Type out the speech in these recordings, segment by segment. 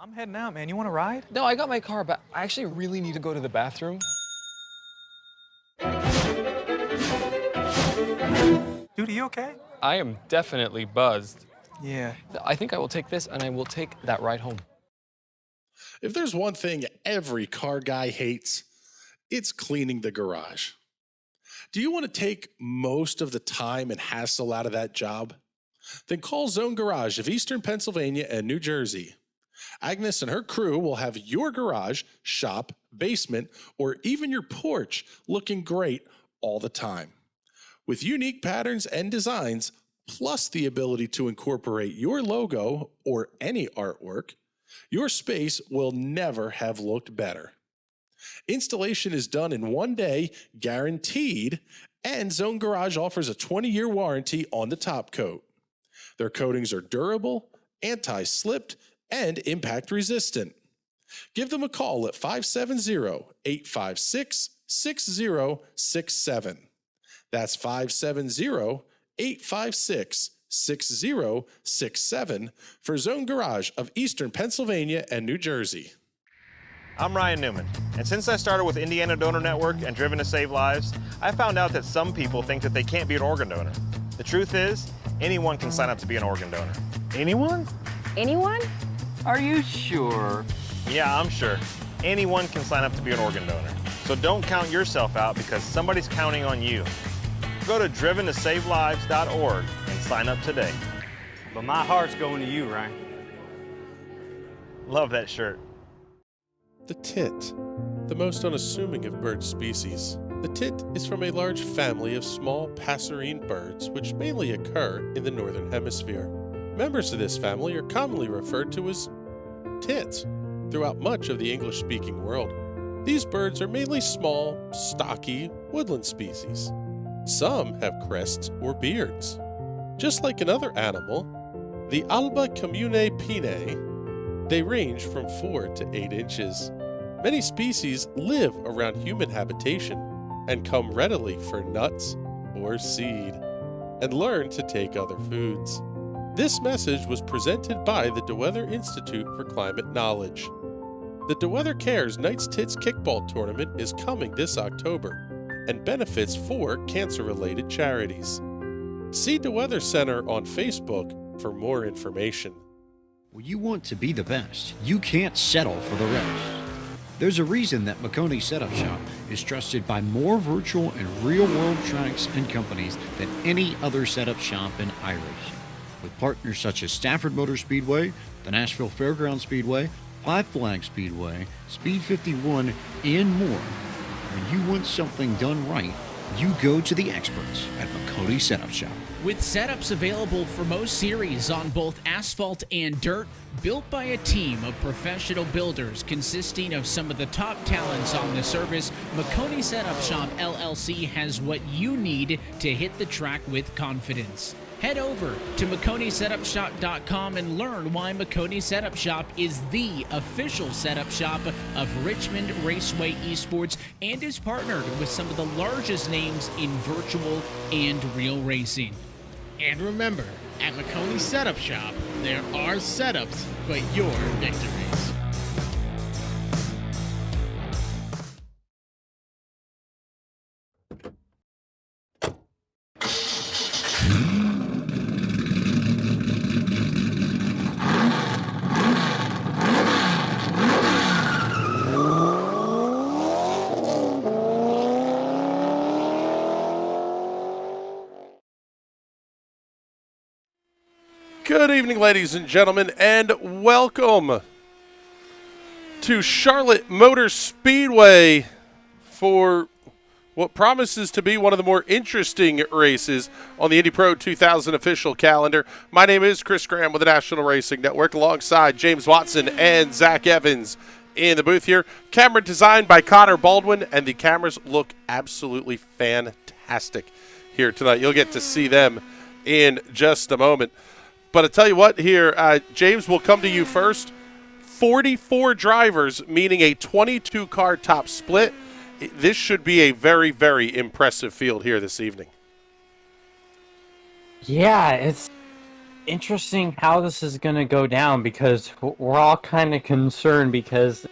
I'm heading out, man. You want to ride? No, I got my car, but I actually really need to go to the bathroom. Dude, are you okay? I am definitely buzzed. Yeah. I think I will take this, and I will take that ride home. If there's one thing every car guy hates, it's cleaning the garage. Do you want to take most of the time and hassle out of that job? Then call Zone Garage of Eastern Pennsylvania and New Jersey. Agnes and her crew will have your garage, shop, basement, or even your porch looking great all the time. With unique patterns and designs, plus the ability to incorporate your logo or any artwork, your space will never have looked better. Installation is done in 1 day, guaranteed, and Zone Garage offers a 20-year warranty on the top coat. Their coatings are durable, anti-slipped, and impact resistant. Give them a call at 570-856-6067. That's 570-856-6067 for Zone Garage of Eastern Pennsylvania and New Jersey. I'm Ryan Newman, and since I started with Indiana Donor Network and Driven to Save Lives, I found out that some people think that they can't be an organ donor. The truth is, anyone can sign up to be an organ donor. Anyone? Anyone? Are you sure? Yeah, I'm sure. Anyone can sign up to be an organ donor. So don't count yourself out because somebody's counting on you. Go to driventosavelives.org and sign up today. But my heart's going to you, Ryan. Love that shirt. The tit, the most unassuming of bird species. The tit is from a large family of small passerine birds which mainly occur in the northern hemisphere. Members of this family are commonly referred to as tits throughout much of the English-speaking world. These birds are mainly small, stocky, woodland species. Some have crests or beards. Just like another animal, the Alba commune pine, they range from 4 to 8 inches. Many species live around human habitation and come readily for nuts or seed, and learn to take other foods. This message was presented by the DeWeather Institute for Climate Knowledge. The DeWeather Cares Knights Tits Kickball Tournament is coming this October and benefits 4 cancer-related charities. See DeWeather Center on Facebook for more information. When you want to be the best, you can't settle for the rest. There's a reason that McConey Setup Shop is trusted by more virtual and real-world tracks and companies than any other setup shop in iRacing. With partners such as Stafford Motor Speedway, the Nashville Fairgrounds Speedway, Five Flags Speedway, Speed 51, and more. When you want something done right, you go to the experts at McConey Setup Shop. With setups available for most series on both asphalt and dirt, built by a team of professional builders consisting of some of the top talents on the service, McConey Setup Shop LLC has what you need to hit the track with confidence. Head over to McConeySetupShop.com and learn why McConey Setup Shop is the official setup shop of Richmond Raceway Esports and is partnered with some of the largest names in virtual and real racing. And remember, at McConey Setup Shop, there are setups, but your victories. Good evening, ladies and gentlemen, and welcome to Charlotte Motor Speedway for what promises to be one of the more interesting races on the Indy Pro 2000 official calendar. My name is Chris Graham with the National Racing Network, alongside James Watson and Zach Evans in the booth here. Camera designed by Connor Baldwin, and the cameras look absolutely fantastic here tonight. You'll get to see them in just a moment. But I tell you what here, James, will come to you first. 44 drivers, meaning a 22-car top split. This should be a very, very impressive field here this evening. Yeah, interesting how this is going to go down because we're all kind of concerned because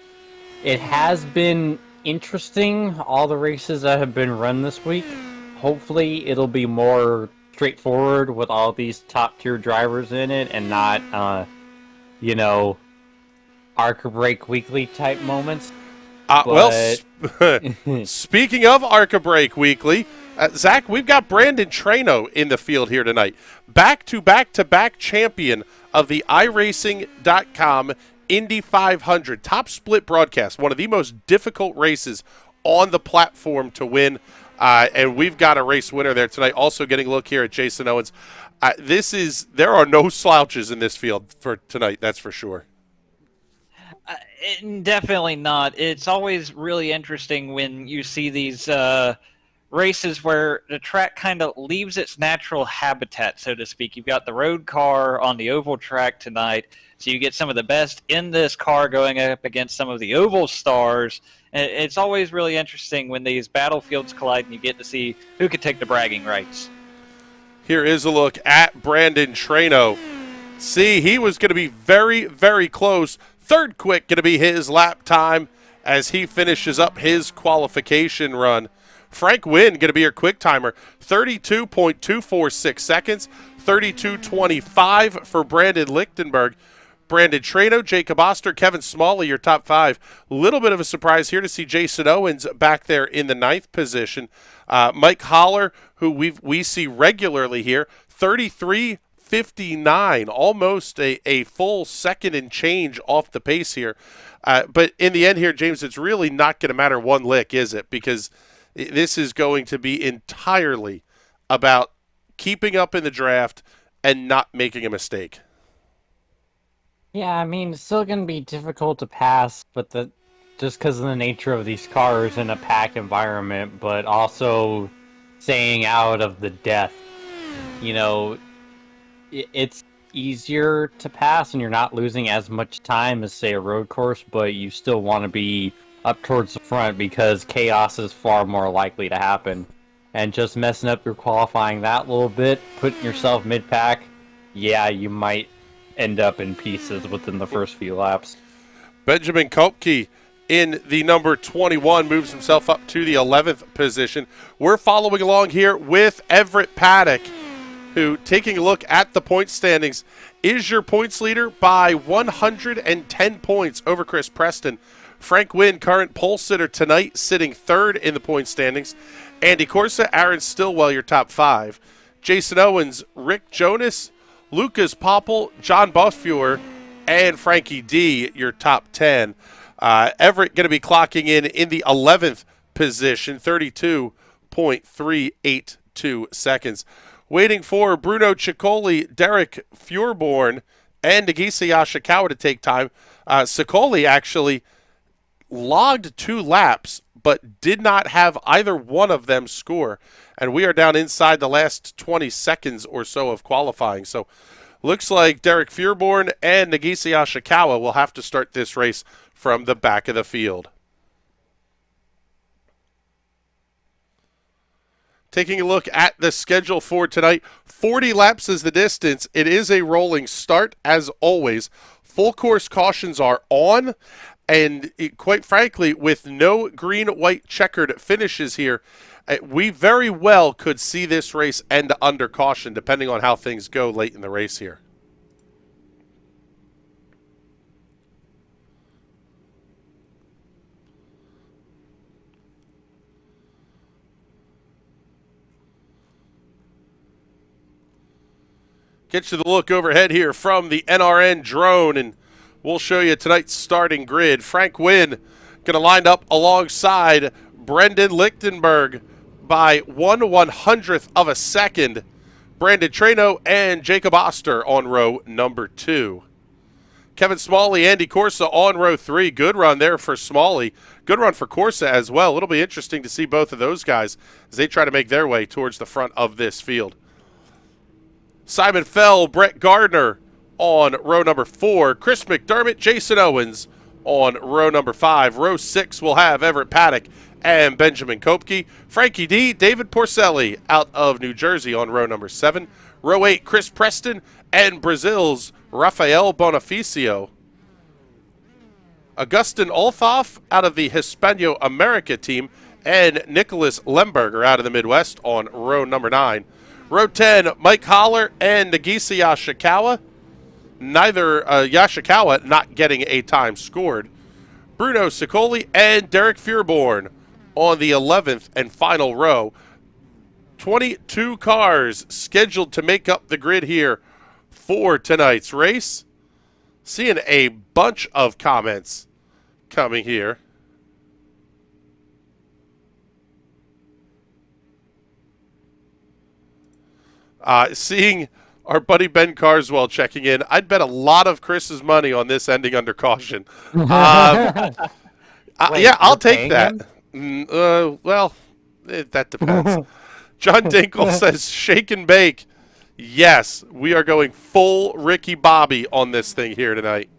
it has been interesting, all the races that have been run this week. Hopefully it'll be more straightforward with all these top-tier drivers in it and not, Arca Break Weekly type moments. Speaking of Arca Break Weekly, Zach, we've got Brandon Trano in the field here tonight. Back-to-back-to-back champion of the iRacing.com Indy 500. Top split broadcast, one of the most difficult races on the platform to win. And we've got a race winner there tonight. Also getting a look here at Jason Owens. There are no slouches in this field for tonight, that's for sure. Definitely not. It's always really interesting when you see these races where the track kind of leaves its natural habitat, so to speak. You've got the road car on the oval track tonight, so you get some of the best in this car going up against some of the oval stars. And it's always really interesting when these battlefields collide and you get to see who could take the bragging rights. Here is a look at Brandon Trano. See, he was going to be very, very close. Third quick going to be his lap time as he finishes up his qualification run. Frank Wynn going to be your quick timer, 32.246 seconds, 32.25 for Brandon Lichtenberg. Brandon Trano, Jacob Oster, Kevin Smalley, your top five. A little bit of a surprise here to see Jason Owens back there in the 9th position. Mike Holler, who we see regularly here, 33.59, almost a full second and change off the pace here. But in the end here, James, it's really not going to matter one lick, is it? Because this is going to be entirely about keeping up in the draft and not making a mistake. Yeah, I mean, it's still going to be difficult to pass, but just because of the nature of these cars in a pack environment, but also staying out of the death. It's easier to pass and you're not losing as much time as, say, a road course, but you still want to be up towards the front because chaos is far more likely to happen. And just messing up your qualifying that little bit, putting yourself mid-pack, yeah, you might end up in pieces within the first few laps. Benjamin Kopke in the number 21 moves himself up to the 11th position. We're following along here with Everett Paddock, who, taking a look at the point standings, is your points leader by 110 points over Chris Preston. Frank Wynn, current pole sitter tonight, sitting third in the point standings. Andy Corsa, Aaron Stillwell, your top five. Jason Owens, Rick Jonas, Lucas Popple, John Bossfuer, and Frankie D, your top 10. Everett going to be clocking in the 11th position, 32.382 seconds. Waiting for Bruno Ciccoli, Derek Furborn, and Nagisa Yashikawa to take time. Ciccoli actually logged 2 laps, but did not have either one of them score. And we are down inside the last 20 seconds or so of qualifying. So looks like Derek Furborn and Nagisa Yashikawa will have to start this race from the back of the field. Taking a look at the schedule for tonight, 40 laps is the distance. It is a rolling start, as always. Full course cautions are on, and quite frankly, with no green-white checkered finishes here, we very well could see this race end under caution, depending on how things go late in the race here. Get you the look overhead here from the NRN drone, and we'll show you tonight's starting grid. Frank Wynn going to line up alongside Brendan Lichtenberg by 1/100th of a second. Brandon Trano and Jacob Oster on row number 2. Kevin Smalley, Andy Corsa on row 3. Good run there for Smalley. Good run for Corsa as well. It'll be interesting to see both of those guys as they try to make their way towards the front of this field. Simon Fell, Brett Gardner on row number 4. Chris McDermott, Jason Owens on row number 5. Row 6 will have Everett Paddock and Benjamin Kopke. Frankie D, David Porcelli out of New Jersey on row number 7. Row 8, Chris Preston and Brazil's Rafael Bonifacio. Augustin Olthoff out of the Hispano America team, and Nicholas Lemberger out of the Midwest on row number 9. Row 10, Mike Holler and Nagisa Yashikawa. Neither Yashikawa not getting a time scored. Bruno Sicoli and Derek Fearborn on the 11th and final row. 22 cars scheduled to make up the grid here for tonight's race. Seeing a bunch of comments coming here. Seeing our buddy Ben Carswell checking in. I'd bet a lot of Chris's money on this ending under caution. Wait, yeah, I'll take that. him? That depends. John Dinkle says, shake and bake. Yes, we are going full Ricky Bobby on this thing here tonight.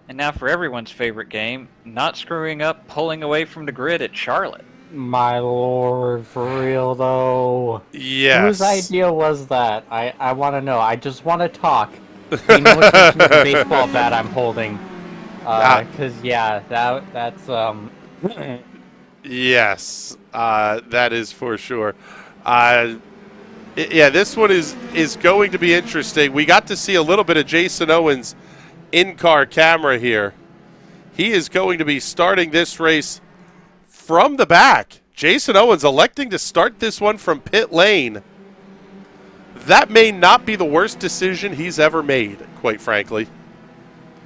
And now for everyone's favorite game, not screwing up, pulling away from the grid at Charlotte. My lord, for real though. Yes. Whose idea was that? I want to know. I just want to talk. Pay no attention to the baseball bat I'm holding. Because yeah, that's Yes, that is for sure. Yeah, this one is going to be interesting. We got to see a little bit of Jason Owens in-car camera here. He is going to be starting this race from the back. Jason Owens electing to start this one from pit lane. That may not be the worst decision he's ever made, quite frankly.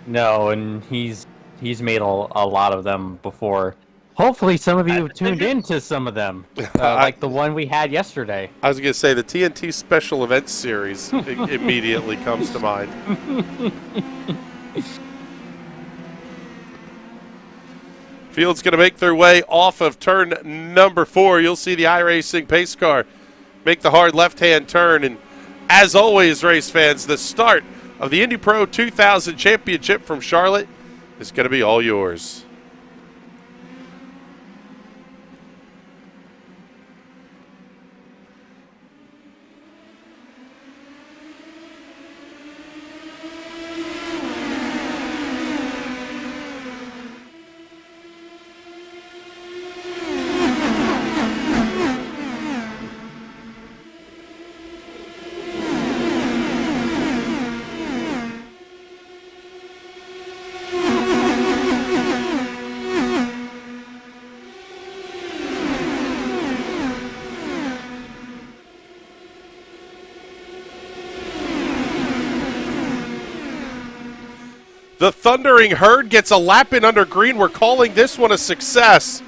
no, and he's made a lot of them before. Hopefully, some of you have tuned into some of them, like the one we had yesterday. I was going to say the TNT Special Events Series immediately comes to mind. Field's going to make their way off of turn number 4. You'll see the iRacing pace car make the hard left-hand turn. And as always, race fans, the start of the Indy Pro 2000 Championship from Charlotte is going to be all yours. The Thundering Herd gets a lap in under green. We're calling this one a success.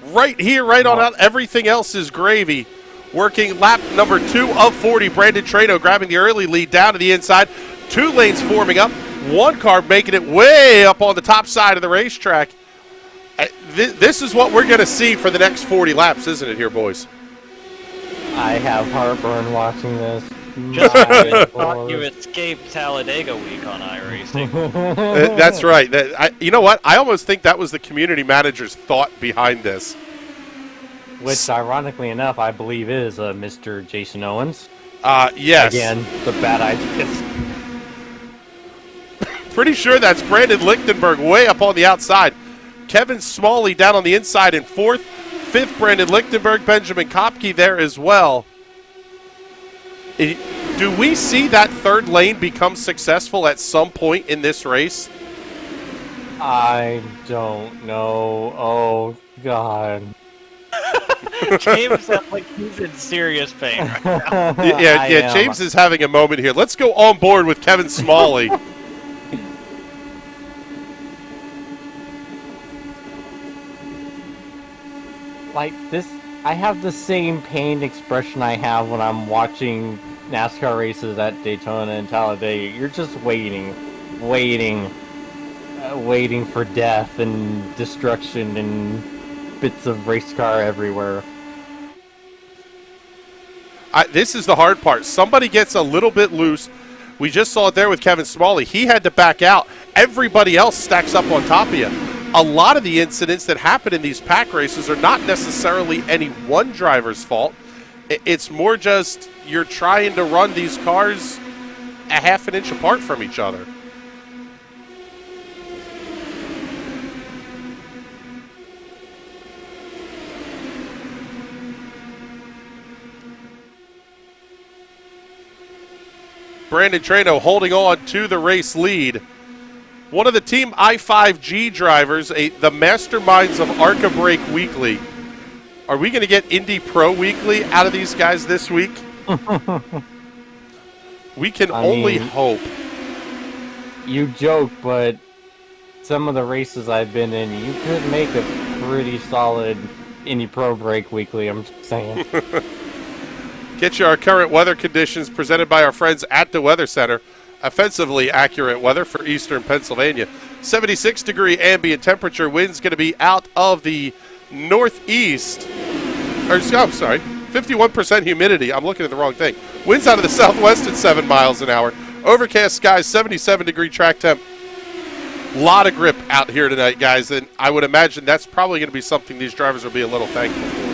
Right here, right on out. Everything else is gravy. Working lap number 2 of 40. Brandon Trano grabbing the early lead down to the inside. 2 lanes forming up. 1 car making it way up on the top side of the racetrack. This is what we're going to see for the next 40 laps, isn't it here, boys? I have heartburn watching this. Just thought you escaped Talladega week on iRacing. That's right. You know what? I almost think that was the community manager's thought behind this. Which, ironically enough, I believe is Mr. Jason Owens. Yes. Again, the bad ideas. Pretty sure that's Brandon Lichtenberg way up on the outside. Kevin Smalley down on the inside in 4th. 5th, Brandon Lichtenberg. Benjamin Kopke there as well. Do we see that 3rd lane become successful at some point in this race? I don't know. Oh, God. James sounds like he's in serious pain right now. Yeah, James is having a moment here. Let's go on board with Kevin Smalley. Like this, I have the same pained expression I have when I'm watching NASCAR races at Daytona and Talladega. You're just waiting for death and destruction and bits of race car everywhere. This is the hard part. Somebody gets a little bit loose. We just saw it there with Kevin Smalley. He had to back out. Everybody else stacks up on top of you. A lot of the incidents that happen in these pack races are not necessarily any one driver's fault. It's more just you're trying to run these cars a half an inch apart from each other. Brandon Trano holding on to the race lead. One of the Team I5G drivers, the masterminds of ARCA Break Weekly. Are we going to get Indy Pro Weekly out of these guys this week? We can only hope. You joke, but some of the races I've been in, you could make a pretty solid Indy Pro Break Weekly, I'm just saying. Get you our current weather conditions presented by our friends at the Weather Center. Offensively accurate weather for eastern Pennsylvania. 76-degree ambient temperature. Wind's going to be out of the northeast. 51% humidity. I'm looking at the wrong thing. Winds out of the southwest at 7 miles an hour. Overcast skies, 77-degree track temp. Lot of grip out here tonight, guys, and I would imagine that's probably going to be something these drivers will be a little thankful for.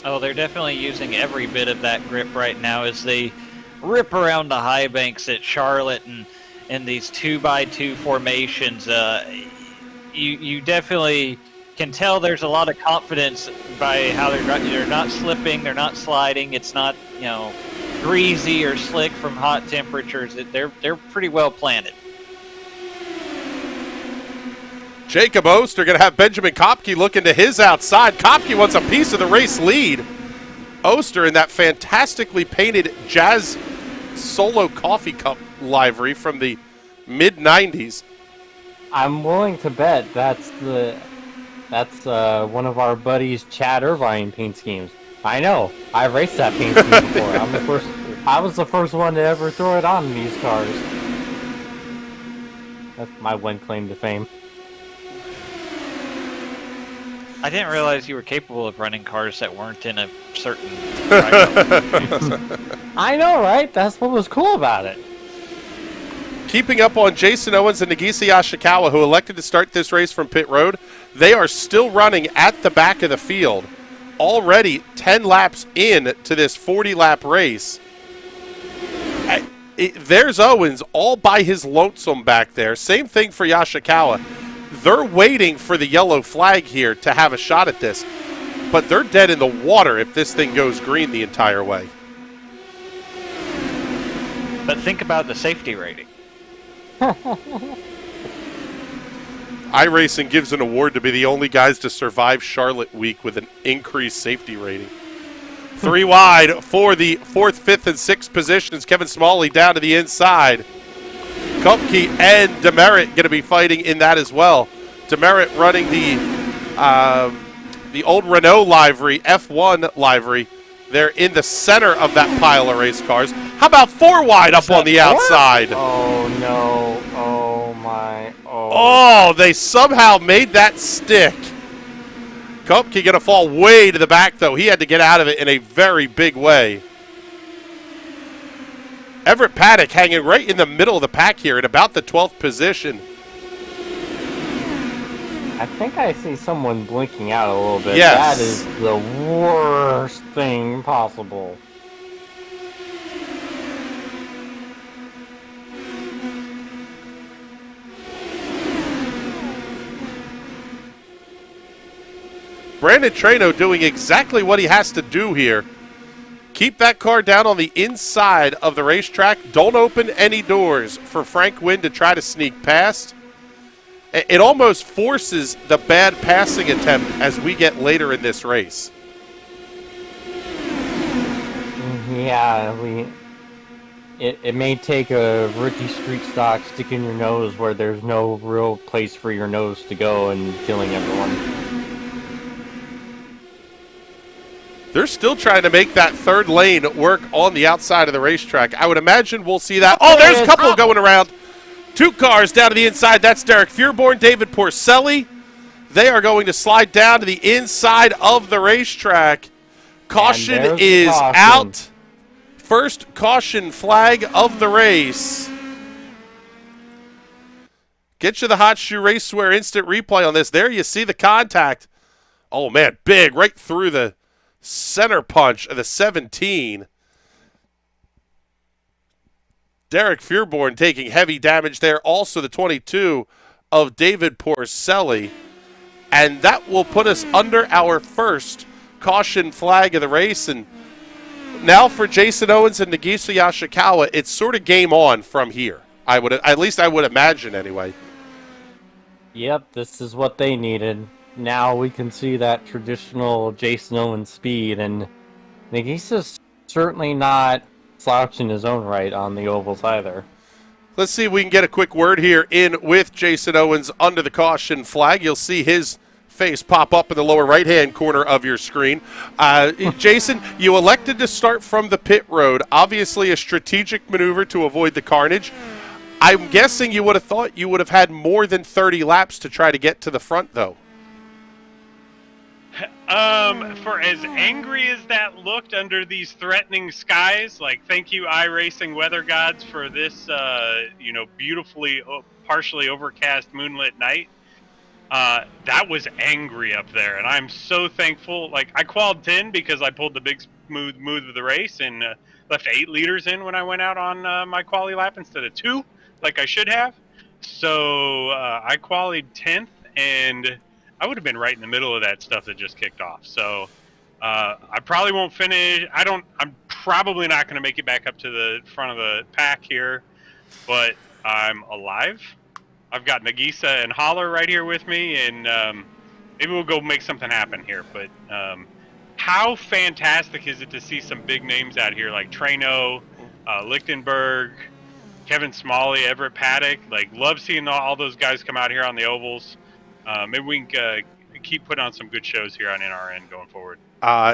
Oh, they're definitely using every bit of that grip right now as they rip around the high banks at Charlotte and these 2x2 formations. You definitely can tell there's a lot of confidence by how they're not slipping, they're not sliding. It's not, greasy or slick from hot temperatures. They're pretty well planted. Jacob Oster going to have Benjamin Kopke looking to his outside. Kopke wants a piece of the race lead. Oster in that fantastically painted Jazz Solo Coffee Cup livery from the mid-90s. I'm willing to bet that's one of our buddies' Chad Irvine paint schemes. I know. I raced that paint scheme before. I was the first one to ever throw it on these cars. That's my one claim to fame. I didn't realize you were capable of running cars that weren't in a certain I know, right? That's what was cool about it. Keeping up on Jason Owens and Nagisa Yashikawa, who elected to start this race from pit road. They are still running at the back of the field. Already 10 laps in to this 40-lap race. There's Owens all by his lonesome back there. Same thing for Yashikawa. They're waiting for the yellow flag here to have a shot at this. But they're dead in the water if this thing goes green the entire way. But think about the safety rating. iRacing gives an award to be the only guys to survive Charlotte week with an increased safety rating. 3 wide for the 4th, 5th, and 6th positions. Kevin Smalley down to the inside. Kopke and Demerit going to be fighting in that as well. Demerit running the old Renault livery, F1 livery. They're in the center of that pile of race cars. How about 4 wide up on the outside? Oh, no. Oh, my. Oh, they somehow made that stick. Kopke going to fall way to the back, though. He had to get out of it in a very big way. Everett Paddock hanging right in the middle of the pack here at about the 12th position. I think I see someone blinking out a little bit. Yes. That is the worst thing possible. Brandon Trano doing exactly what he has to do here. Keep that car down on the inside of the racetrack. Don't open any doors for Frank Wynn to try to sneak past. It almost forces the bad passing attempt as we get later in this race. Yeah, it may take a rookie street stock stick in your nose where there's no real place for your nose to go and killing everyone. They're still trying to make that 3rd lane work on the outside of the racetrack. I would imagine we'll see that. Oh, there's a couple going around. 2 cars down to the inside. That's Derek Fearborn, David Porcelli. They are going to slide down to the inside of the racetrack. Caution is out. First caution flag of the race. Get you the Hot Shoe Racewear instant replay on this. There you see the contact. Oh, man, big, right through the center punch of the 17. Derek Fearborn taking heavy damage there. Also the 22 of David Porcelli. And that will put us under our first caution flag of the race. And now for Jason Owens and Nagisa Yashikawa, it's sort of game on from here. At least I would imagine anyway. Yep, this is what they needed. Now we can see that traditional Jason Owens speed, and Nagisa's certainly not slouching his own right on the ovals either. Let's see if we can get a quick word here in with Jason Owens under the caution flag. You'll see his face pop up in the lower right-hand corner of your screen. Jason, you elected to start from the pit road. Obviously a strategic maneuver to avoid the carnage. I'm guessing you would have thought you would have had more than 30 laps to try to get to the front, though. For as angry as that looked under these threatening skies, like, thank you, iRacing weather gods, for this, beautifully, partially overcast moonlit night. That was angry up there, and I'm so thankful. Like, I qualified 10 because I pulled the big smooth move of the race and left 8 liters in when I went out on my quali lap instead of 2, like I should have. So I qualified 10th, and I would have been right in the middle of that stuff that just kicked off. So I probably won't finish. I'm probably not going to make it back up to the front of the pack here, but I'm alive. I've got Nagisa and Holler right here with me, and maybe we'll go make something happen here. But how fantastic is it to see some big names out here like Treno, Lichtenberg, Kevin Smalley, Everett Paddock? Like, love seeing all those guys come out here on the ovals. Maybe we can keep putting on some good shows here on NRN going forward.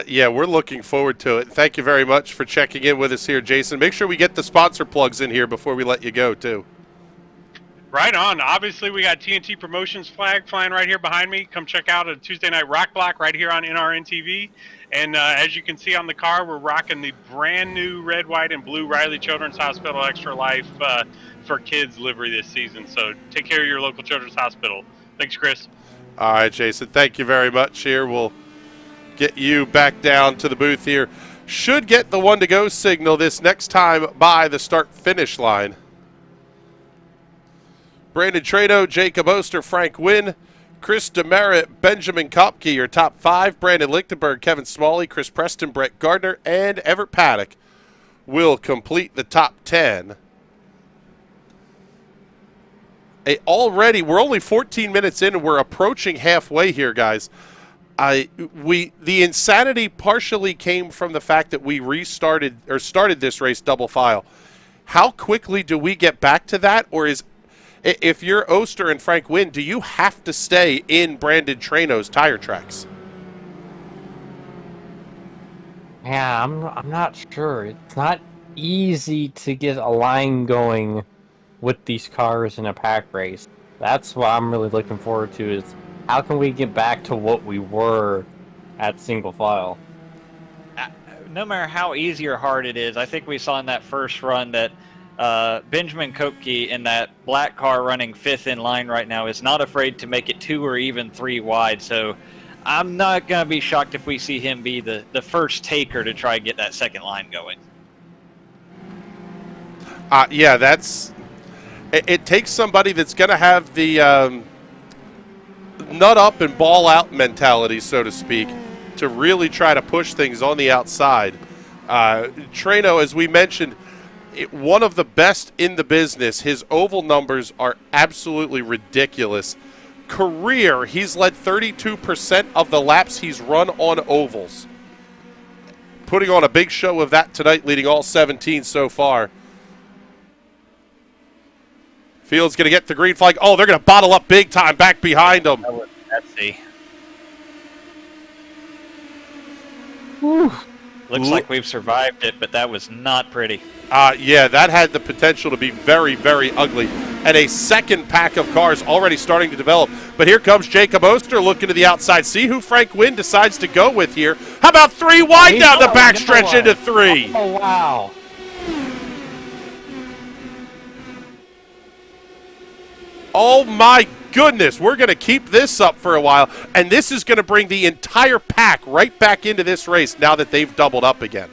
Yeah, we're looking forward to it. Thank you very much for checking in with us here, Jason. Make sure we get the sponsor plugs in here before we let you go, too. Right on. Obviously, we got TNT Promotions flag flying right here behind me. Come check out a Tuesday Night Rock Block right here on NRN TV. And as you can see on the car, we're rocking the brand new red, white, and blue Riley Children's Hospital Extra Life for Kids livery this season. So take care of your local children's hospital. Thanks, Chris. All right, Jason. Thank you very much here. We'll get you back down to the booth here. Should get the 1-to-go signal this next time by the start-finish line. Brandon Trado, Jacob Oster, Frank Wynn, Chris Demerit, Benjamin Kopke, your top 5. Brandon Lichtenberg, Kevin Smalley, Chris Preston, Brett Gardner, and Everett Paddock will complete the top 10. We're only 14 minutes in, and we're approaching halfway here, guys. The insanity partially came from the fact that we started this race double file. How quickly do we get back to that, or if you're Oster and Frank Wynn, do you have to stay in Brandon Treno's tire tracks? Yeah, I'm not sure. It's not easy to get a line going with these cars in a pack race. That's what I'm really looking forward to, is how can we get back to what we were at single file? No matter how easy or hard it is, I think we saw in that first run that Benjamin Kopke in that black car running 5th in line right now is not afraid to make it 2 or even 3 wide. So I'm not going to be shocked if we see him be the first taker to try and get that second line going. Yeah, it takes somebody that's going to have the nut up and ball out mentality, so to speak, to really try to push things on the outside. Treno, as we mentioned, one of the best in the business. His oval numbers are absolutely ridiculous. Career, he's led 32% of the laps he's run on ovals. Putting on a big show of that tonight, leading all 17 so far. Field's going to get the green flag. Oh, they're going to bottle up big time back behind him. That was messy. Looks like we've survived it, but that was not pretty. Yeah, that had the potential to be very, very ugly. And a second pack of cars already starting to develop. But here comes Jacob Oster looking to the outside. See who Frank Wynn decides to go with here. How about 3 wide down the backstretch into 3? Oh, wow. Oh, my goodness, we're going to keep this up for a while, and this is going to bring the entire pack right back into this race now that they've doubled up again.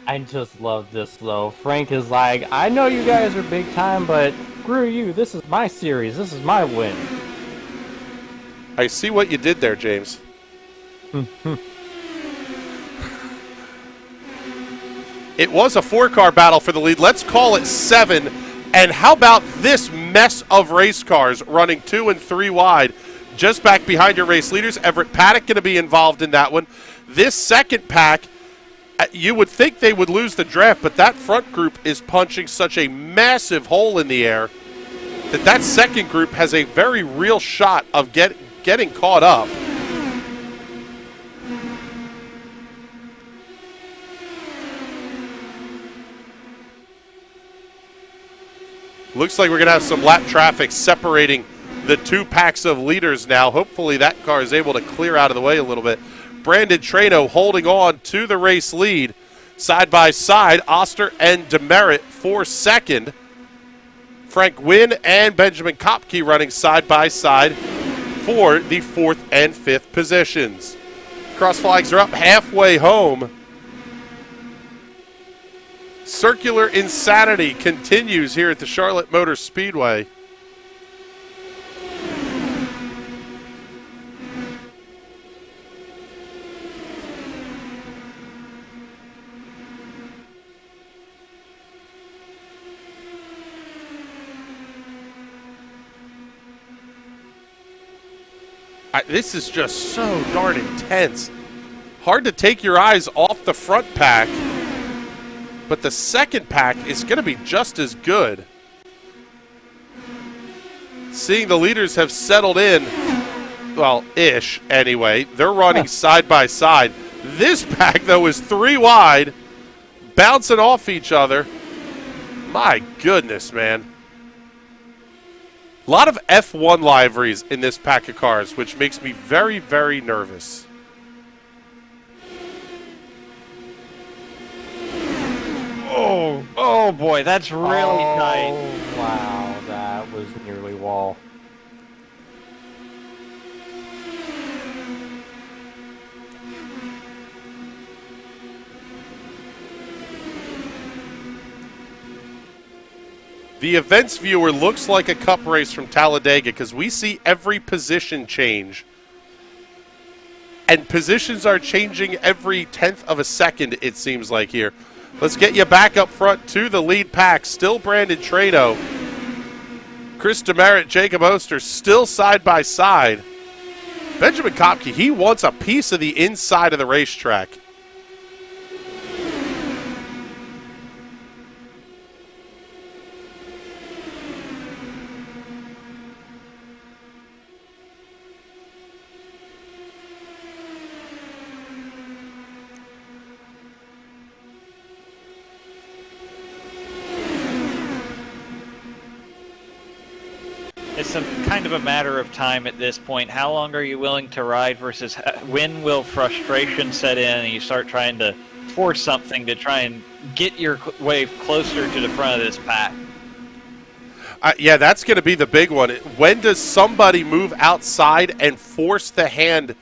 I just love this, though. Frank is like, I know you guys are big time, but screw you. This is my series. This is my win. I see what you did there, James. It was a 4-car battle for the lead. Let's call it 7. And how about this mess of race cars running 2 and 3 wide just back behind your race leaders? Everett Paddock going to be involved in that one. This second pack, you would think they would lose the draft, but that front group is punching such a massive hole in the air that second group has a very real shot of getting caught up. Looks like we're going to have some lap traffic separating the 2 packs of leaders now. Hopefully that car is able to clear out of the way a little bit. Brandon Trano holding on to the race lead. Side by side, Oster and Demerit for second. Frank Wynn and Benjamin Kopke running side by side for the 4th and 5th positions. Cross flags are up halfway home. Circular insanity continues here at the Charlotte Motor Speedway. This is just so darn intense. Hard to take your eyes off the front pack. But the second pack is going to be just as good. Seeing the leaders have settled in, well, ish anyway. They're running side by side. This pack, though, is 3 wide, bouncing off each other. My goodness, man. A lot of F1 liveries in this pack of cars, which makes me very, very nervous. Oh boy, that's really tight. Wow, that was nearly wall. The events viewer looks like a cup race from Talladega because we see every position change. And positions are changing every 1/10 of a second, it seems like here. Let's get you back up front to the lead pack. Still Brandon Trano. Chris Demerit, Jacob Oster still side by side. Benjamin Kopke, he wants a piece of the inside of the racetrack. It's kind of a matter of time at this point. How long are you willing to ride versus when will frustration set in and you start trying to force something to try and get your way closer to the front of this pack? Yeah, that's going to be the big one. When does somebody move outside and force the hand?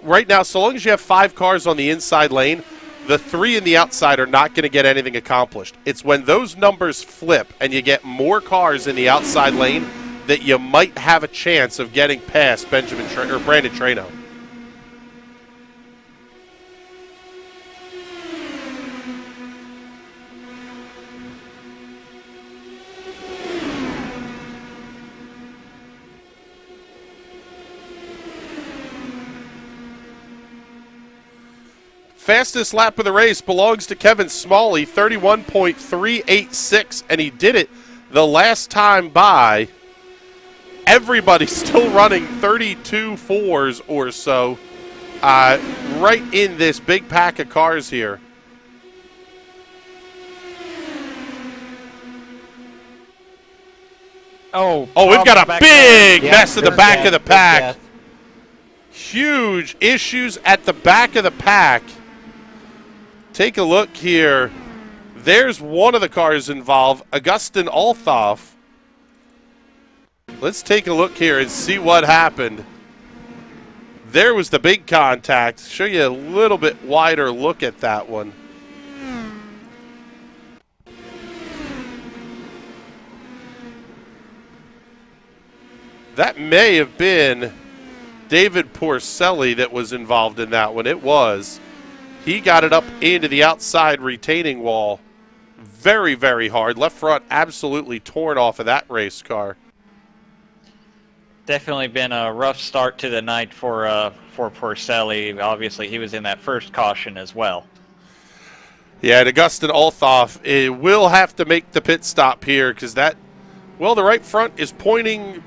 Right now, so long as you have 5 cars on the inside lane, the 3 in the outside are not going to get anything accomplished. It's when those numbers flip and you get more cars in the outside lane that you might have a chance of getting past Brandon Trano. Fastest lap of the race belongs to Kevin Smalley, 31.386, and he did it the last time by. Everybody's still running 32 fours or so right in this big pack of cars here. Oh, we've got a big mess in the back of the pack. Yeah. Huge issues at the back of the pack. Take a look here. There's one of the cars involved, Augustin Althoff. Let's take a look here and see what happened. There was the big contact. Show you a little bit wider look at that one. That may have been David Porcelli that was involved in that one. It was. He got it up into the outside retaining wall very, very hard. Left front absolutely torn off of that race car. Definitely been a rough start to the night for Porcelli. Obviously, he was in that first caution as well. Yeah, and Augustin Althoff will have to make the pit stop here because that, well, the right front is pointing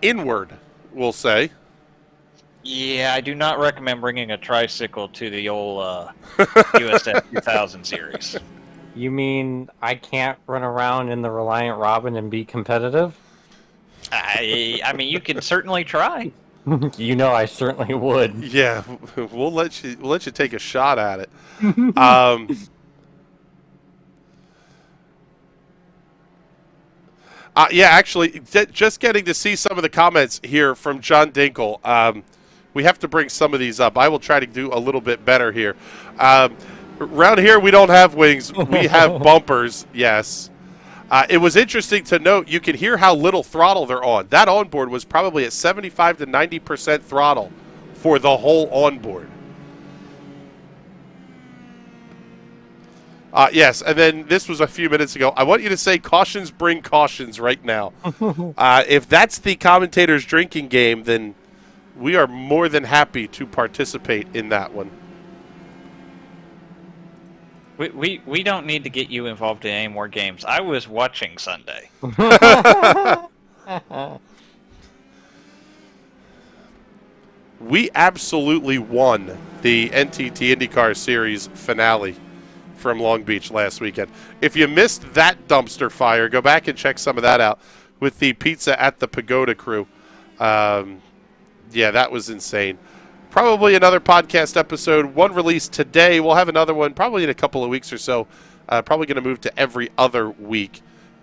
inward, we'll say. Yeah, I do not recommend bringing a tricycle to the old USF 2000 series. You mean I can't run around in the Reliant Robin and be competitive? I mean, you can certainly try. You know, I certainly would. Yeah, we'll let you take a shot at it. Yeah, actually, just getting to see some of the comments here from John Dinkle. We have to bring some of these up. I will try to do a little bit better here. Around here, we don't have wings. We have bumpers, yes. It was interesting to note, you can hear how little throttle they're on. That onboard was probably at 75 to 90% throttle for the whole onboard. Yes, and then this was a few minutes ago. I want you to say cautions bring cautions right now. If that's the commentator's drinking game, then we are more than happy to participate in that one. We don't need to get you involved in any more games. I was watching Sunday. We absolutely won the NTT IndyCar Series finale from Long Beach last weekend. If you missed that dumpster fire, go back and check some of that out with the Pizza at the Pagoda crew. Yeah, that was insane. Probably another podcast episode, one released today. We'll have another one probably in a couple of weeks or so. Probably going to move to every other week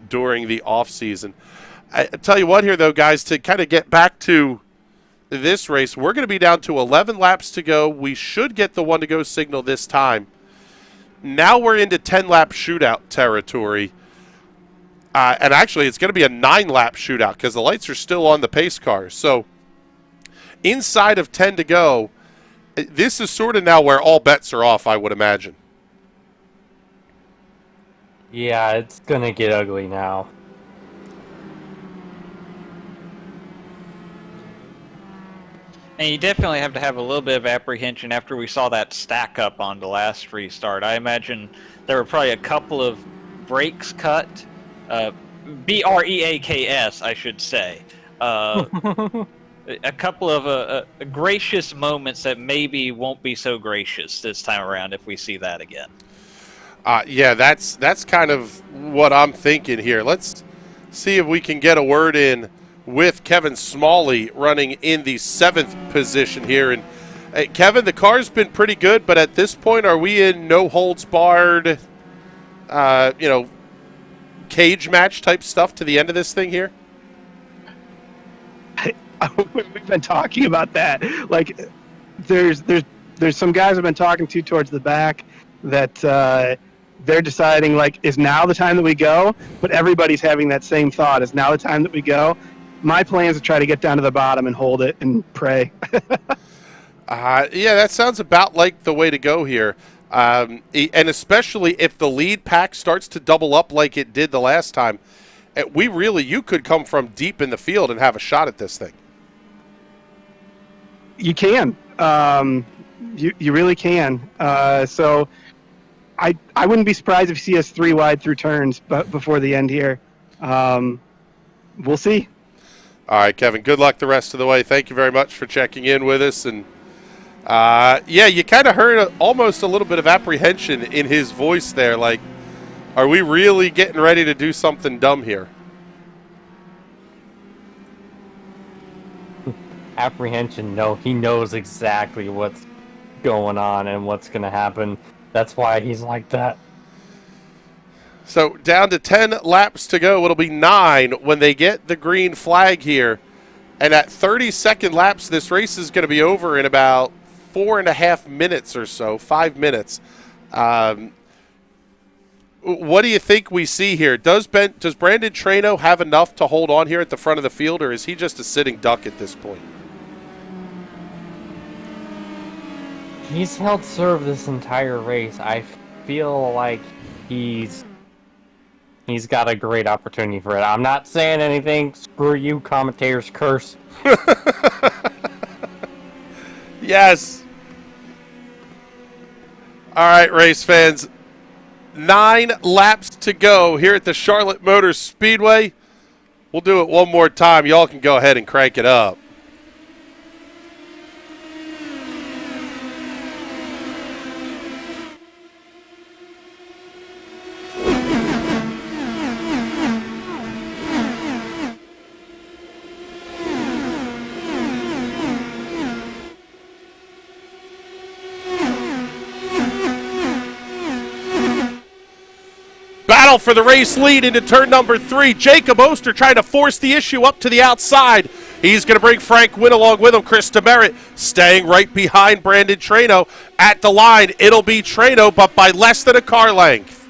during the off season. I tell you what here, though, guys, to kind of get back to this race, we're going to be down to 11 laps to go. We should get the one-to-go signal this time. Now we're into 10-lap shootout territory. And actually, it's going to be a 9-lap shootout because the lights are still on the pace cars. So inside of 10 to go, this is sort of now where all bets are off, I would imagine. Yeah, it's going to get ugly now. And you definitely have to have a little bit of apprehension after we saw that stack up on the last restart. I imagine there were probably a couple of brakes cut, B-R-E-A-K-S, I should say. A couple of gracious moments that maybe won't be so gracious this time around if we see that again. Yeah, that's kind of what I'm thinking here. Let's see if we can get a word in with Kevin Smalley running in the 7th position here. And Kevin, the car's been pretty good, but at this point, are we in no holds barred, cage match type stuff to the end of this thing here? We've been talking about that. Like, there's some guys I've been talking to towards the back that they're deciding, like, is now the time that we go? But everybody's having that same thought. Is now the time that we go? My plan is to try to get down to the bottom and hold it and pray. Yeah, that sounds about like the way to go here. And especially if the lead pack starts to double up like it did the last time, you could come from deep in the field and have a shot at this thing. You can. You really can. So I wouldn't be surprised if you see us 3 wide through turns before the end here. We'll see. All right, Kevin, good luck the rest of the way. Thank you very much for checking in with us. And, yeah, you kind of heard almost a little bit of apprehension in his voice there. Like, are we really getting ready to do something dumb here? Apprehension, no. He knows exactly what's going on and what's going to happen. That's why he's like that. So down to 10 laps to go. It'll be 9 when they get the green flag here. And at 30-second laps, this race is going to be over in about 4.5 minutes or so, 5 minutes. What do you think we see here? Does Brandon Trano have enough to hold on here at the front of the field, or is he just a sitting duck at this point? He's held serve this entire race. I feel like he's got a great opportunity for it. I'm not saying anything. Screw you, commentators, curse. Yes. All right, race fans. 9 laps to go here at the Charlotte Motor Speedway. We'll do it one more time. Y'all can go ahead and crank it up. Battle for the race lead into turn number 3. Jacob Oster trying to force the issue up to the outside. He's going to bring Frank Wynn along with him. Chris Demerit staying right behind Brandon Trano. At the line, it'll be Trano, but by less than a car length.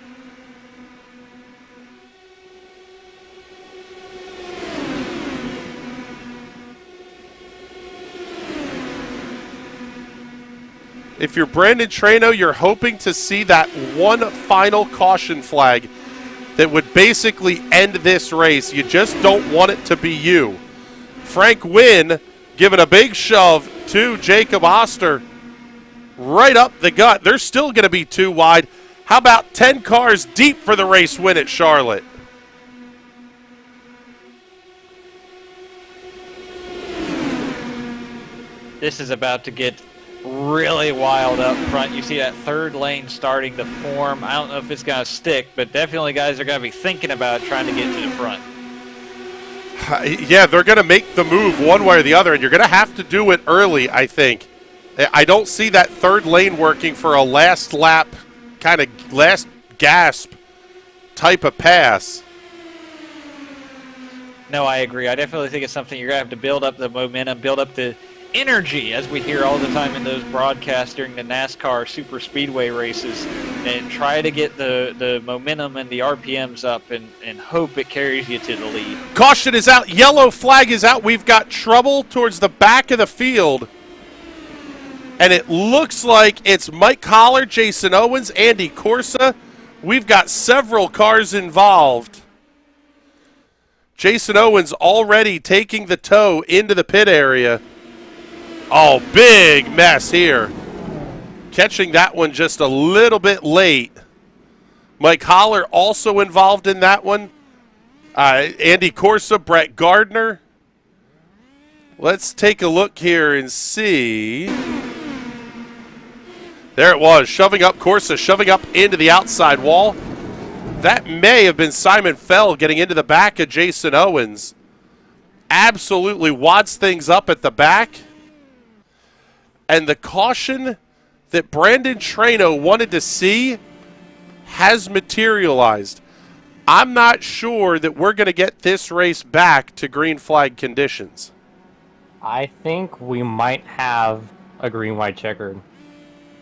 If you're Brandon Trano, you're hoping to see that one final caution flag that would basically end this race. You just don't want it to be you. Frank Wynn giving a big shove to Jacob Oster right up the gut. They're still going to be 2 wide. How about 10 cars deep for the race win at Charlotte? This is about to get really wild up front. You see that third lane starting to form. I don't know if it's going to stick, but definitely guys are going to be thinking about trying to get to the front. Yeah, they're going to make the move one way or the other, and you're going to have to do it early, I think. I don't see that third lane working for a last lap, kind of last gasp type of pass. No, I agree. I definitely think it's something you're going to have to build up the momentum, build up the energy, as we hear all the time in those broadcasts during the NASCAR super speedway races, and try to get the momentum and the RPMs up and hope it carries you to the lead. Caution is out. Yellow flag is out. We've got trouble towards the back of the field. And it looks like it's Mike Collar, Jason Owens, Andy Corsa. We've got several cars involved. Jason Owens already taking the tow into the pit area. Oh, big mess here. Catching that one just a little bit late. Mike Holler also involved in that one. Andy Corsa, Brett Gardner. Let's take a look here and see. There it was, shoving up Corsa, shoving up into the outside wall. That may have been Simon Fell getting into the back of Jason Owens. Absolutely wads things up at the back. And the caution that Brandon Trano wanted to see has materialized. I'm not sure that we're going to get this race back to green flag conditions. I think we might have a green-white checkered.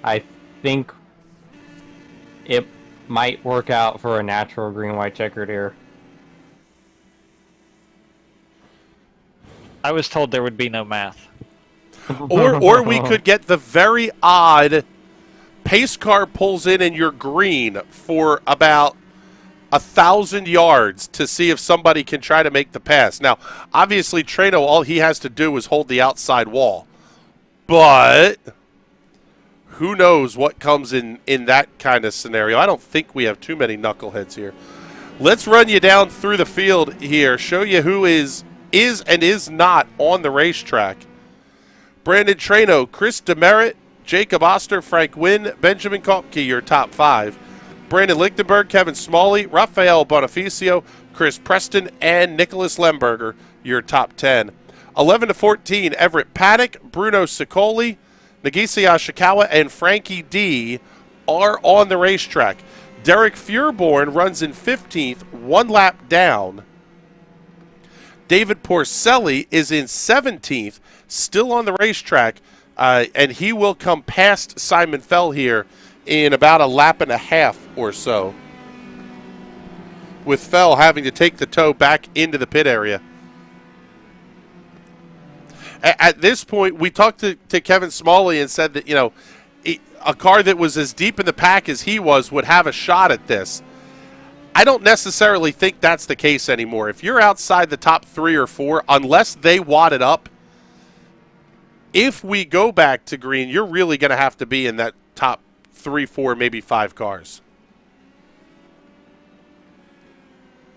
I think it might work out for a natural green-white checkered here. I was told there would be no math. Or we could get the very odd pace car pulls in and you're green for about 1,000 yards to see if somebody can try to make the pass. Now, obviously, Trano, all he has to do is hold the outside wall. But who knows what comes in that kind of scenario. I don't think we have too many knuckleheads here. Let's run you down through the field here, show you who is and is not on the racetrack. Brandon Trano, Chris Demerit, Jacob Oster, Frank Wynn, Benjamin Kopke, your top 5. Brandon Lichtenberg, Kevin Smalley, Rafael Bonifacio, Chris Preston, and Nicholas Lemberger, your top 10. 11 to 14, Everett Paddock, Bruno Sicoli, Nagisa Ashikawa, and Frankie D are on the racetrack. Derek Furborn runs in 15th, 1 lap down. David Porcelli is in 17th, still on the racetrack, and he will come past Simon Fell here in about a lap and a half or so, with Fell having to take the tow back into the pit area. At this point, we talked to Kevin Smalley and said that, you know, a car that was as deep in the pack as he was would have a shot at this. I don't necessarily think that's the case anymore. If you're outside the top 3 or 4, unless they wad it up, if we go back to green, you're really going to have to be in that top 3, 4, maybe 5 cars.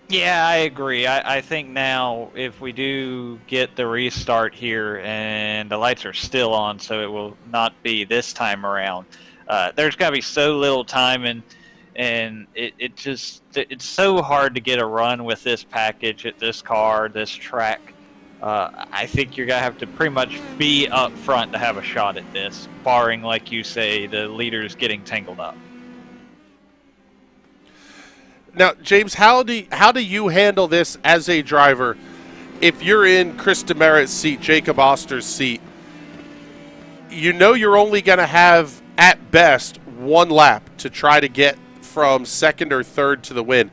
Yeah, I agree. I think now if we do get the restart here and the lights are still on, so it will not be this time around, there's got to be so little time, and it's so hard to get a run with this package at this car, this track. I think you're going to have to pretty much be up front to have a shot at this, barring, like you say, the leaders getting tangled up. Now, James, how do you handle this as a driver if you're in Chris Demerit's seat, Jacob Oster's seat? You know you're only going to have, at best, 1 lap to try to get from second or third to the win.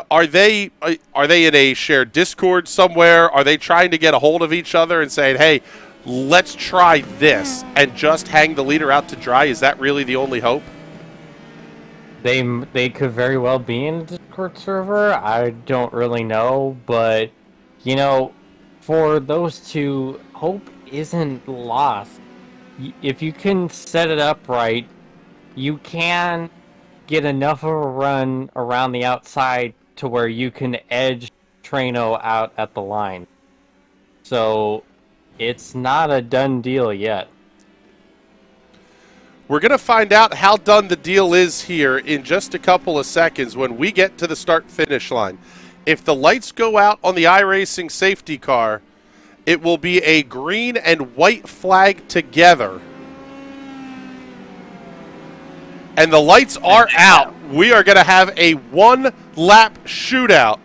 Are they in a shared Discord somewhere? Are they trying to get a hold of each other and saying, hey, let's try this and just hang the leader out to dry? Is that really the only hope? They could very well be in the Discord server. I don't really know, but you know, for those two, hope isn't lost. If you can set it up right, you can get enough of a run around the outside to where you can edge Trano out at the line. So it's not a done deal yet. We're going to find out how done the deal is here in just a couple of seconds when we get to the start-finish line. If the lights go out on the iRacing safety car, it will be a green and white flag together. And the lights are out. We are going to have a 1-lap shootout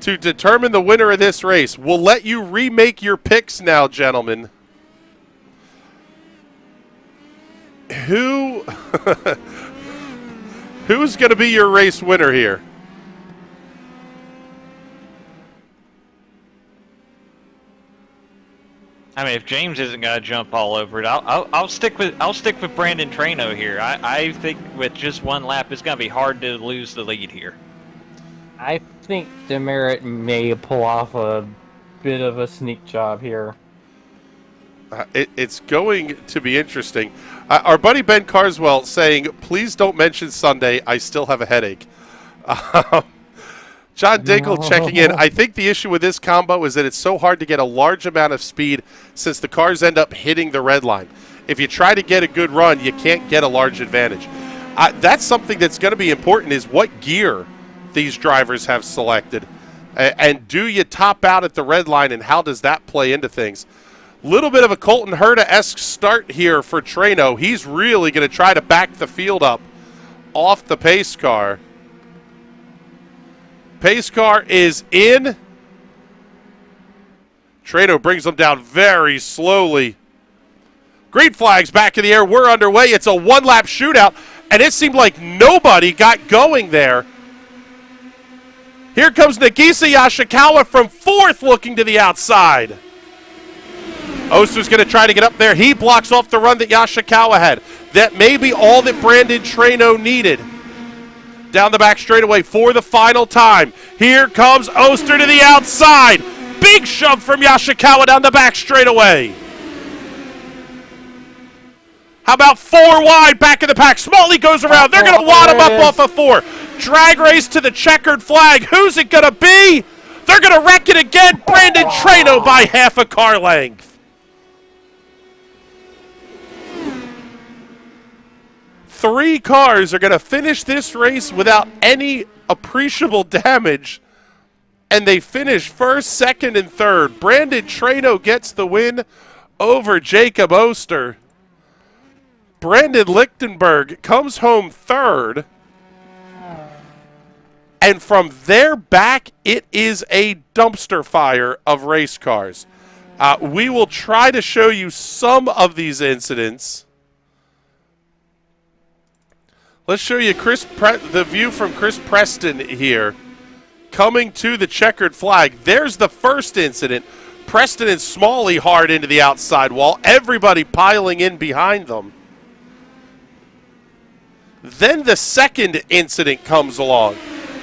to determine the winner of this race. We'll let you remake your picks now, gentlemen. Who's going to be your race winner here? I mean, if James isn't going to jump all over it, I'll stick with Brandon Trano here. I think with just 1 lap, it's going to be hard to lose the lead here. I think Demerit may pull off a bit of a sneak job here. It's going to be interesting. Our buddy Ben Carswell saying, please don't mention Sunday. I still have a headache. John Dingle checking in. I think the issue with this combo is that it's so hard to get a large amount of speed since the cars end up hitting the red line. If you try to get a good run, you can't get a large advantage. That's something that's going to be important, is what gear these drivers have selected. And do you top out at the red line, and how does that play into things? Little bit of a Colton Herta-esque start here for Trano. He's really going to try to back the field up off the pace car. Pace car is in. Trano brings them down very slowly. Green flags back in the air. We're underway. It's a 1-lap shootout, and it seemed like nobody got going there. Here comes Nagisa Yashikawa from 4th looking to the outside. Oster's going to try to get up there. He blocks off the run that Yashikawa had. That may be all that Brandon Trano needed. Down the back straightaway for the final time. Here comes Oster to the outside. Big shove from Yashikawa down the back straightaway. How about 4 wide back in the pack? Smalley goes around. They're going to wad him up off of 4. Drag race to the checkered flag. Who's it going to be? They're going to wreck it again. Brandon Trano by half a car length. Three cars are going to finish this race without any appreciable damage, and they finish 1st, 2nd, and 3rd. Brandon Trano gets the win over Jacob Oster. Brandon Lichtenberg comes home third. And from there back, it is a dumpster fire of race cars. We will try to show you some of these incidents. Let's show you the view from Chris Preston here. Coming to the checkered flag. There's the first incident. Preston and Smalley hard into the outside wall. Everybody piling in behind them. Then the second incident comes along.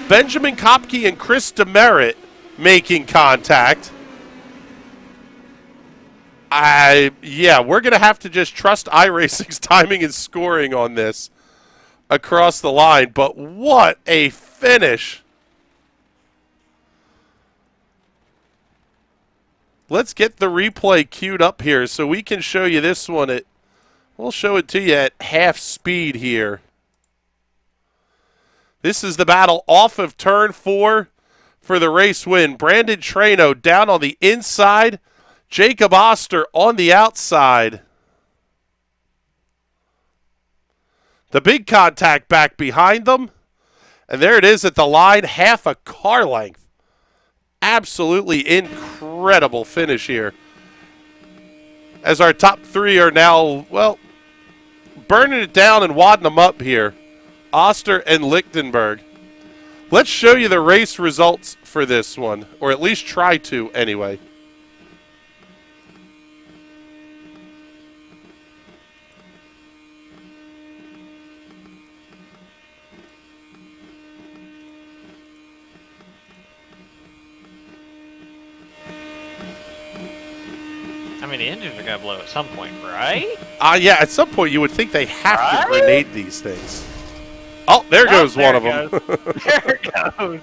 Benjamin Kopke and Chris Demerit making contact. Yeah, we're going to have to just trust iRacing's timing and scoring on this across the line. But what a finish. Let's get the replay queued up here so we can show you this one. We'll show it to you at half speed here. This is the battle off of turn 4 for the race win. Brandon Trano down on the inside. Jacob Oster on the outside. The big contact back behind them. And there it is at the line, half a car length. Absolutely incredible finish here. As our top 3 are now, well, burning it down and wadding them up here. Oster and Lichtenberg. Let's show you the race results for this one, or at least try to anyway. I mean, the engines are going to blow at some point, right? Yeah, at some point you would think they have to grenade these things. Oh, there goes one of them. There it goes.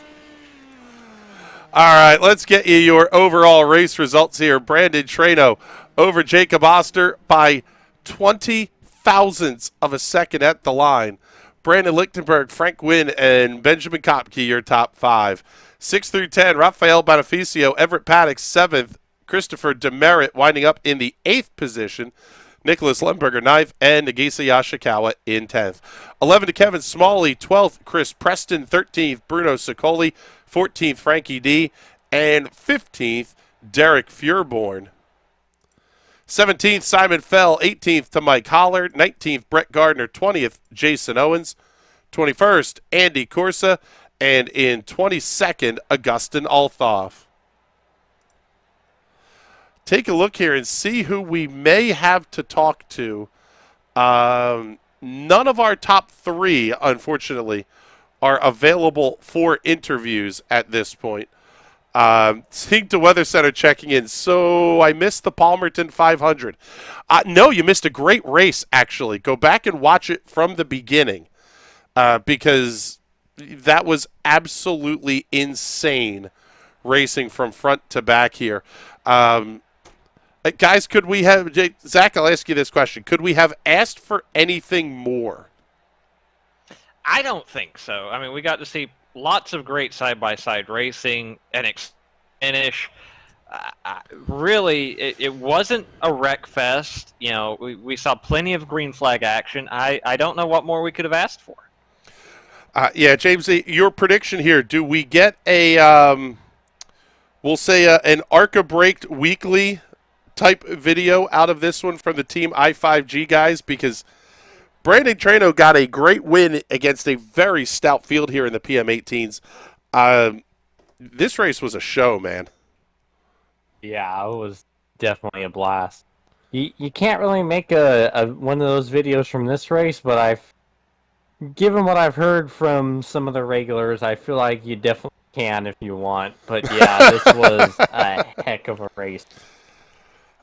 All right, let's get you your overall race results here. Brandon Trano over Jacob Oster by 20 thousandths of a second at the line. Brandon Lichtenberg, Frank Wynn, and Benjamin Kopke, your top 5. 6 through 10, Rafael Beneficio, Everett Paddock, 7th. Christopher Demerit winding up in the 8th position. Nicholas Lemberger, 9th, and Nagisa Yashikawa in 10th. 11 to Kevin Smalley, 12th. Chris Preston, 13th. Bruno Sicoli, 14th. Frankie D, and 15th. Derek Furborn. 17th, Simon Fell. 18th to Mike Hollard. 19th, Brett Gardner. 20th, Jason Owens. 21st, Andy Corsa. And in 22nd, Augustin Althoff. Take a look here and see who we may have to talk to. None of our top 3, unfortunately, are available for interviews at this point. Seeing to Weather Center checking in. So I missed the Palmerton 500. No, you missed a great race, actually. Go back and watch it from the beginning because that was absolutely insane racing from front to back here. Guys, could we have, Zach, I'll ask you this question. Could we have asked for anything more? I don't think so. I mean, we got to see lots of great side-by-side racing and finish. Really, it wasn't a wreck fest. You know, we saw plenty of green flag action. I don't know what more we could have asked for. Yeah, James, your prediction here, do we get a, we'll say an ARCA Braked weekly type video out of this one from the Team I5G guys? Because Brandon Trano got a great win against a very stout field here in the PM18s. This race was a show, man. Yeah, it was definitely a blast. You can't really make a one of those videos from this race, but given what I've heard from some of the regulars, I feel like you definitely can if you want. But yeah, this was a heck of a race.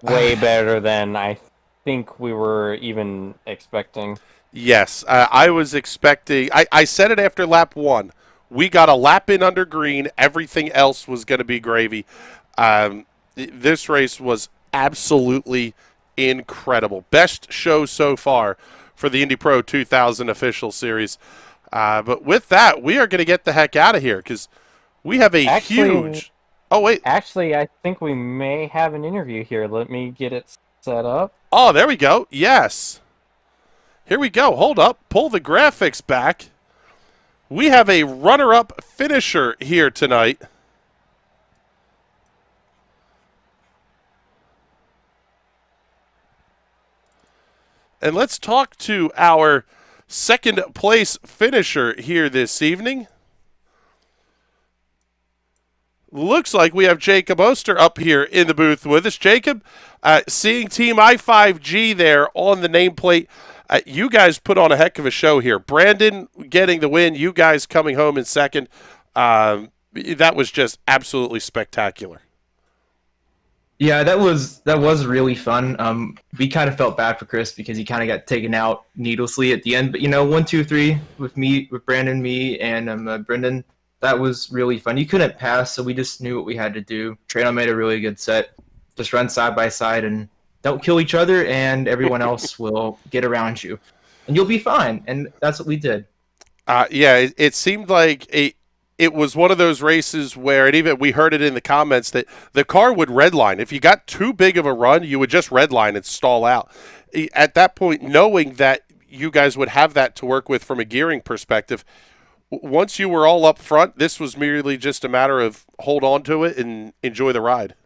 Way better than I think we were even expecting. Yes, I was expecting. I said it after lap 1. We got a lap in under green. Everything else was going to be gravy. This race was absolutely incredible. Best show so far for the Indy Pro 2000 official series. But with that, we are going to get the heck out of here because we have a huge... Oh, wait. Actually, I think we may have an interview here. Let me get it set up. Oh, there we go. Yes. Here we go. Hold up. Pull the graphics back. We have a runner-up finisher here tonight. And let's talk to our second place finisher here this evening. Looks like we have Jacob Oster up here in the booth with us. Jacob, seeing Team I5G there on the nameplate, you guys put on a heck of a show here. Brandon getting the win, you guys coming home in second. That was just absolutely spectacular. Yeah, that was really fun. We kind of felt bad for Chris because he kind of got taken out needlessly at the end. But 1, 2, 3 with Brandon, me, and Brendan. That was really fun. You couldn't pass, so we just knew what we had to do. Trano made a really good set. Just run side by side and don't kill each other, and everyone else will get around you, and you'll be fine. And that's what we did. Yeah, it seemed like it was one of those races where, and even we heard it in the comments, that the car would redline. If you got too big of a run, you would just redline and stall out. At that point, knowing that you guys would have that to work with from a gearing perspective, once you were all up front, this was merely just a matter of hold on to it and enjoy the ride.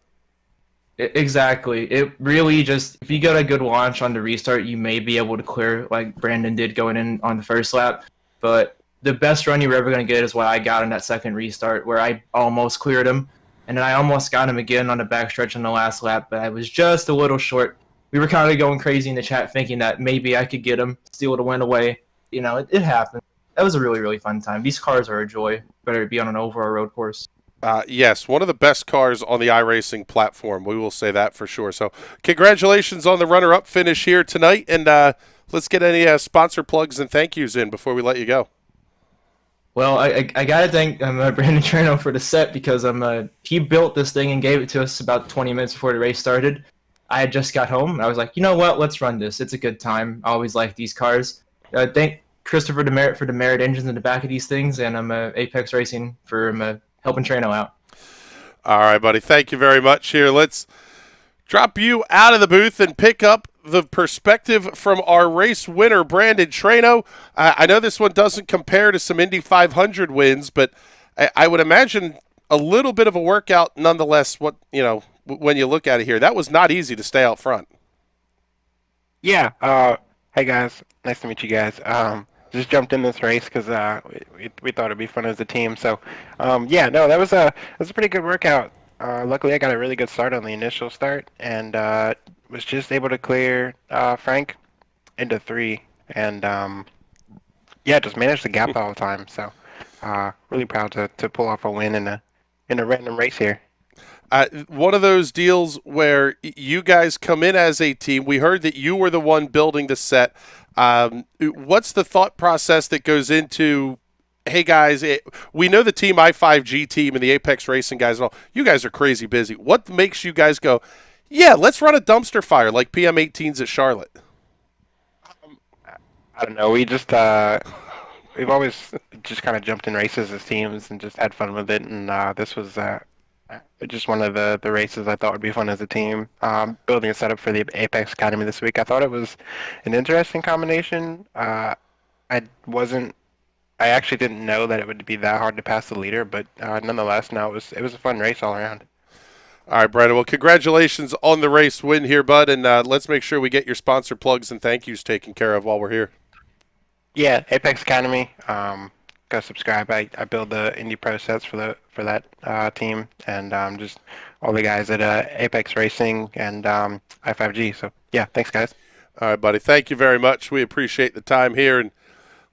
Exactly. It really just, if you get a good launch on the restart, you may be able to clear like Brandon did going in on the first lap. But the best run you're ever going to get is what I got on that second restart, where I almost cleared him. And then I almost got him again on the backstretch on the last lap, but I was just a little short. We were kind of going crazy in the chat thinking that maybe I could get him, steal the win away. It happened. That was a really, really fun time. These cars are a joy, whether it be on an oval or a road course. Yes, one of the best cars on the iRacing platform. We will say that for sure. So congratulations on the runner-up finish here tonight. And let's get any sponsor plugs and thank yous in before we let you go. Well, I got to thank Brandon Trano for the set because he built this thing and gave it to us about 20 minutes before the race started. I had just got home. And I was like, you know what? Let's run this. It's a good time. I always like these cars. Thank Christopher Demerit for the Merit engines in the back of these things, and I'm Apex Racing for helping Trano out. All right, buddy. Thank you very much. Here, let's drop you out of the booth and pick up the perspective from our race winner, Brandon Trano. I know this one doesn't compare to some Indy 500 wins, but I would imagine a little bit of a workout nonetheless. When you look at it here, that was not easy to stay out front. Yeah. Hey guys, nice to meet you guys. Just jumped in this race because we thought it'd be fun as a team. So, that was a pretty good workout. Luckily, I got a really good start on the initial start, and was just able to clear Frank into 3, and just managed the gap the whole time. So, really proud to pull off a win in a random race here. One of those deals where you guys come in as a team. We heard that you were the one building the set. What's the thought process that goes into, hey guys, we know the Team I5G team and the Apex Racing guys and all, you guys are crazy busy. What makes you guys go, yeah, let's run a dumpster fire like PM18s at Charlotte? I don't know. We just we've always just kind of jumped in races as teams and just had fun with it. And this was just one of the races I thought would be fun as a team. Building a setup for the Apex Academy this week. I thought it was an interesting combination. I actually didn't know that it would be that hard to pass the leader, but nonetheless, no, it was a fun race all around. All right, Brandon. Well, congratulations on the race win here, bud, and let's make sure we get your sponsor plugs and thank yous taken care of while we're here. Yeah, Apex Academy. Go subscribe. I build the Indy Pro sets for that team, and just all the guys at Apex Racing and I5G. So yeah, thanks guys. All right, buddy. Thank you very much. We appreciate the time here, and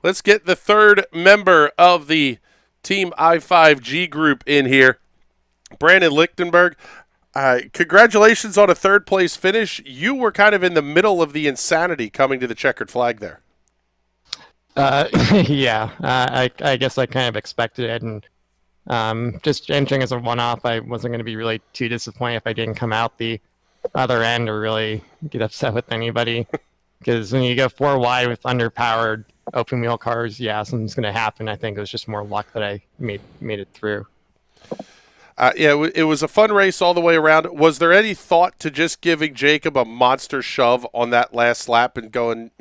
let's get the third member of the Team I5G group in here, Brandon Lichtenberg. Congratulations on a third place finish. You were kind of in the middle of the insanity coming to the checkered flag there. Yeah, I guess I kind of expected it, and just entering as a one-off, I wasn't going to be really too disappointed if I didn't come out the other end or really get upset with anybody, because when you go 4 wide with underpowered open wheel cars, yeah, something's going to happen. I think it was just more luck that I made it through. It was a fun race all the way around. Was there any thought to just giving Jacob a monster shove on that last lap and going,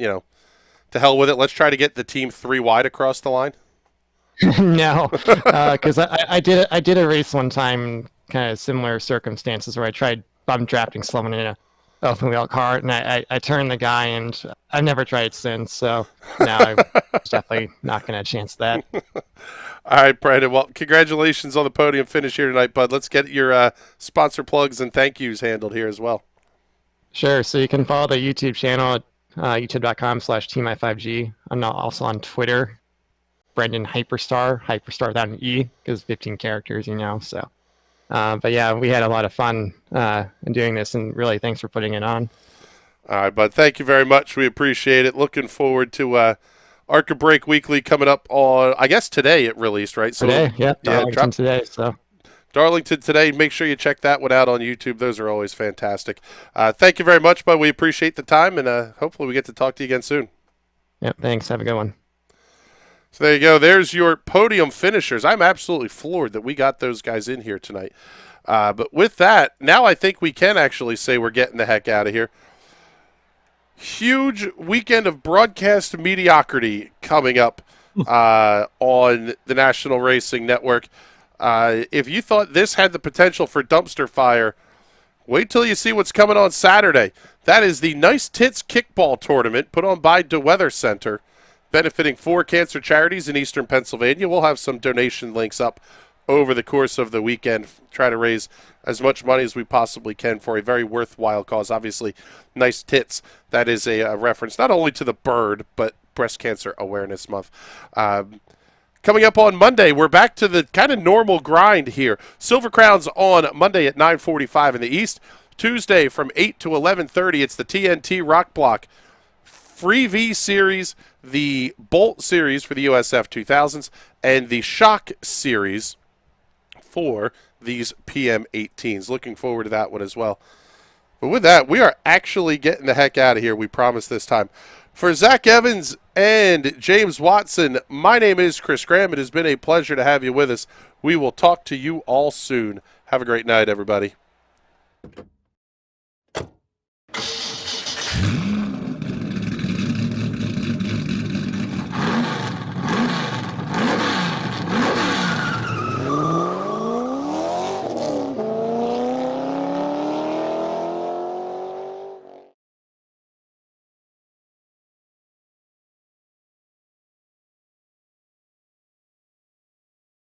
to hell with it, let's try to get the team 3 wide across the line? No, because I did a race one time, kind of similar circumstances, where I tried bum drafting someone in a open wheel car, and I turned the guy, and I've never tried since. So no, I'm definitely not going to chance that. All right, Brandon. Well, congratulations on the podium finish here tonight, bud. Let's get your sponsor plugs and thank yous handled here as well. Sure. So you can follow the YouTube channel at youtube.com/TMI5G. I'm also on Twitter, Brendan Hyperstar without an E, because 15 characters, So, but yeah, we had a lot of fun in doing this, and really thanks for putting it on. All right, bud. Thank you very much. We appreciate it. Looking forward to Arca Break Weekly coming up on, I guess today it released, right? So today, yeah, Darlington today. So Darlington today. Make sure you check that one out on YouTube. Those are always fantastic. Thank you very much, bud. We appreciate the time, and hopefully we get to talk to you again soon. Yep, thanks. Have a good one. So there you go. There's your podium finishers. I'm absolutely floored that we got those guys in here tonight. But with that, now I think we can actually say we're getting the heck out of here. Huge weekend of broadcast mediocrity coming up on the National Racing Network. If you thought this had the potential for dumpster fire, wait till you see what's coming on Saturday. That is the Nice Tits Kickball Tournament put on by DeWeather Center, benefiting 4 cancer charities in eastern Pennsylvania. We'll have some donation links up over the course of the weekend. Try to raise as much money as we possibly can for a very worthwhile cause. Obviously, Nice Tits, that is a reference not only to the bird, but Breast Cancer Awareness Month. Coming up on Monday, we're back to the kind of normal grind here. Silver Crowns on Monday at 9:45 in the East. Tuesday from 8 to 11:30, it's the TNT Rock Block Free V Series, the Bolt Series for the USF 2000s, and the Shock Series for these PM18s. Looking forward to that one as well. But with that, we are actually getting the heck out of here, we promise this time. For Zach Evans and James Watson, my name is Chris Graham. It has been a pleasure to have you with us. We will talk to you all soon. Have a great night, everybody.